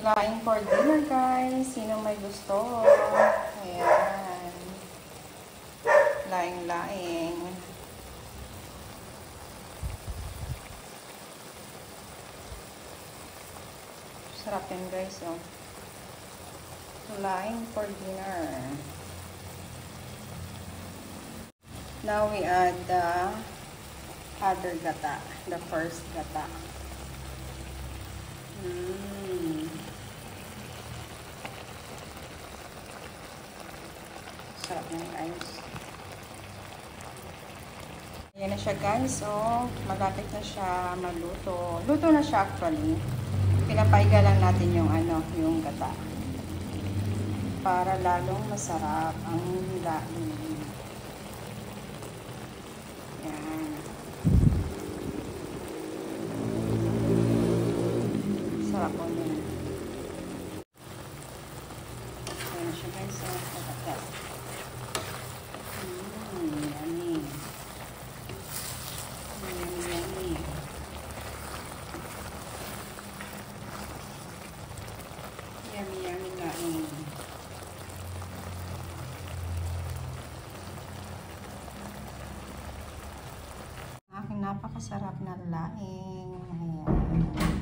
Laing for dinner, guys. Sino may gusto? Ayan. Laing-laing. Sarap yan, guys, oh. Laing for dinner. Now we add the other gata, the first gata. Sarap yan, guys. Ayan na siya, guys. So, malapit na siya maluto. Luto na siya actually. Pinapaiga lang natin yung yung gata. Para lalong masarap ang laing. Yan. Sarap po niya. Ayan na siya, guys. Yummy. Yummy. Yummy laing. Aking napakasarap na laing. Ayan.